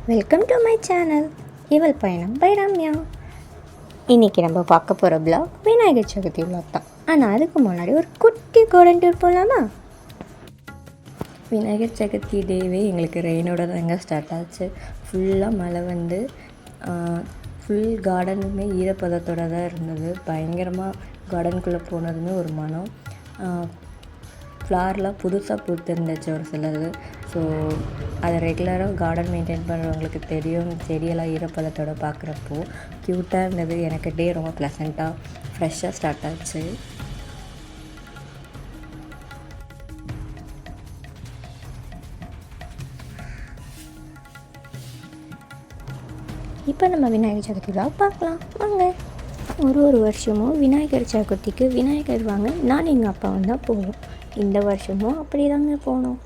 Welcome to my channel இவள் பயணம் by Ramya. இன்றைக்கி நம்ம பார்க்க போகிற பிளாக் விநாயகர் சதுர்த்தி பிளாக் தான். ஆனால் அதுக்கு முன்னாடி ஒரு குட்டி கோடன் டூர் போகலாமா? விநாயகர் சதுர்த்தி டேவே எங்களுக்கு ரெயினோட தாங்க ஸ்டார்ட் ஆச்சு. ஃபுல்லாக மழை வந்து ஃபுல் கார்டனுமே ஈரப்பதத்தோடு தான் இருந்தது. பயங்கரமாக கார்டனுக்குள்ளே போனதுமே ஒரு மனம். ஃப்ளார்லாம் புதுசாக பூத்துருந்துச்சு ஒரு சிலது. ஸோ அதை ரெகுலராக கார்டன் மெயின்டைன் பண்ணுறவங்களுக்கு தெரியும். செடியெல்லாம் ஈரப்பதத்தோடு பார்க்குறப்போ க்யூட்டாக இருந்தது. எனக்கு டே ரொம்ப ப்ளசண்ட்டாக ஃப்ரெஷ்ஷாக ஸ்டார்ட் ஆச்சு. இப்போ நம்ம விநாயகர் சதுர்த்தி விழாவை பார்க்கலாம் வாங்க. ஒரு வருஷமும் விநாயகர் சதுர்த்திக்கு விநாயகர் வாங்க நான் எங்கள் அப்பா தான் போவோம். இந்த வருஷமும் அப்படி தாங்க போனோம்.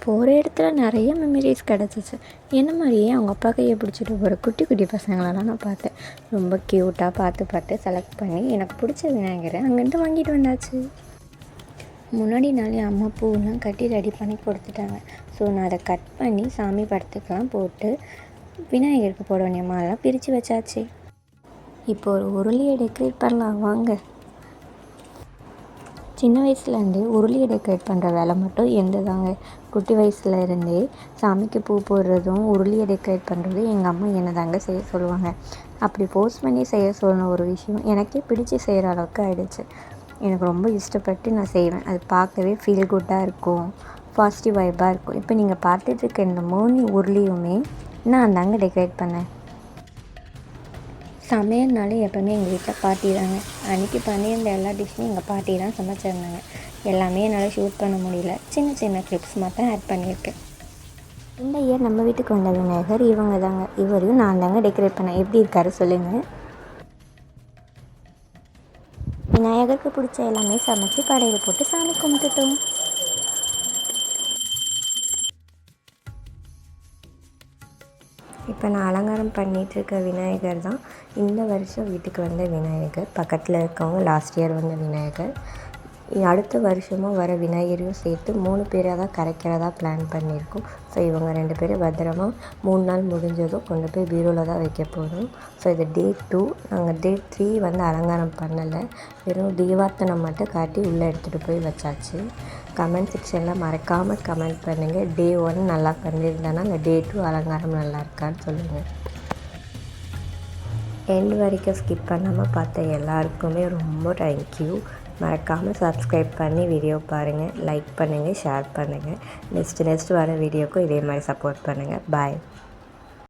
போகிற இடத்துல நிறைய மெமரிஸ் கிடச்சிச்சு. என்ன மாதிரியே அவங்க அப்பா கையை பிடிச்சிட்டு போகிற குட்டி குட்டி பசங்களெல்லாம் நான் பார்த்தேன். ரொம்ப க்யூட்டாக பார்த்து செலக்ட் பண்ணி எனக்கு பிடிச்ச விநாயகரை அங்கேருந்து வாங்கிட்டு வந்தாச்சு. முன்னாடி நாள் என் அம்மா பூவெல்லாம் கட்டி ரெடி பண்ணி கொடுத்துட்டாங்க. ஸோ நான் அதை கட் பண்ணி சாமி படத்துக்கெலாம் போட்டு விநாயகருக்கு போட வேண்டிய மாலைலாம் பிரித்து வச்சாச்சு. இப்போ ஒரு உருளியை டெக்கரேட் பண்ணலாம் வாங்க. சின்ன வயசுலேருந்தே உருளியை டெக்கரேட் பண்ணுற வேலை மட்டும் எந்ததாங்க. குட்டி வயசில் இருந்தே சாமிக்கு பூ போடுறதும் உருளியை டெக்கரேட் பண்ணுறதும் எங்கள் அம்மா என்ன தாங்க செய்ய சொல்லுவாங்க. அப்படி போஸ்ட் பண்ணி செய்ய சொன்ன ஒரு விஷயம் எனக்கே பிடிச்சி செய்கிற அளவுக்கு ஆகிடுச்சு. எனக்கு ரொம்ப இஷ்டப்பட்டு நான் செய்வேன். அது பார்க்கவே ஃபீல் குட்டாக இருக்கும், பாசிட்டிவ் வைப்பாக இருக்கும். இப்போ நீங்கள் பார்த்துட்ருக்க இந்த 3 உருளியுமே நான் தாங்க டெக்கரேட் பண்ணேன். சமையல்னாலே எப்போவுமே எங்கள் வீட்டில் பாட்டி தாங்க. அன்றைக்கி பண்ணியிருந்த எல்லா டிஷ்ஷும் எங்கள் பாட்டி தான் சமைச்சிருந்தாங்க. எல்லாமே என்னால் ஷூட் பண்ண முடியல. சின்ன சின்ன கிளிப்ஸ் மட்டும் ஆட் பண்ணியிருக்கேன். இந்த இயர் நம்ம வீட்டுக்கு வந்த விநாயகர் இவங்க தாங்க. இவரையும் நான் தாங்க டெக்கரேட் பண்ணேன். எப்படி இருக்காரு சொல்லுங்கள். விநாயகருக்கு பிடிச்ச எல்லாமே சமைச்சு படையில் போட்டு சாமி கும்பிட்டுட்டோம். இப்போ நான் அலங்காரம் பண்ணிகிட்ருக்க விநாயகர் தான் இந்த வருஷம் வீட்டுக்கு வந்த விநாயகர். பக்கத்தில் இருக்கவங்க லாஸ்ட் இயர் வந்த விநாயகர். அடுத்த வருஷமும் வர விநாயகரையும் சேர்த்து 3 பேராக தான் கரைக்கிறதா பிளான் பண்ணியிருக்கோம். ஸோ இவங்க 2 பேரும் பத்திரமா 3 நாள் முடிஞ்சதும் கொண்டு போய் பீரோவில் தான் வைக்க போகிறோம். ஸோ இது டே 2. நாங்கள் டே 3 வந்து அலங்காரம் பண்ணலை. வெறும் தீபார்த்தனம் மட்டும் காட்டி உள்ளே எடுத்துகிட்டு போய் வச்சாச்சு. கமெண்ட் செக்ஷனில் மறக்காமல் கமெண்ட் பண்ணுங்கள். டே 1 நல்லா பண்ணியிருந்தேன்னா அந்த டே 2 அலங்காரம் நல்லா இருக்கான்னு சொல்லுங்கள். எண்ட் வரைக்கும் ஸ்கிப் பண்ணாமல் பார்த்த எல்லாருக்குமே ரொம்ப தேங்க்யூ. மறக்காமல் சப்ஸ்கிரைப் பண்ணி வீடியோ பாருங்கள், லைக் பண்ணுங்கள், ஷேர் பண்ணுங்கள். நெக்ஸ்ட் வர வீடியோக்கும் இதே மாதிரி சப்போர்ட் பண்ணுங்கள். பாய்.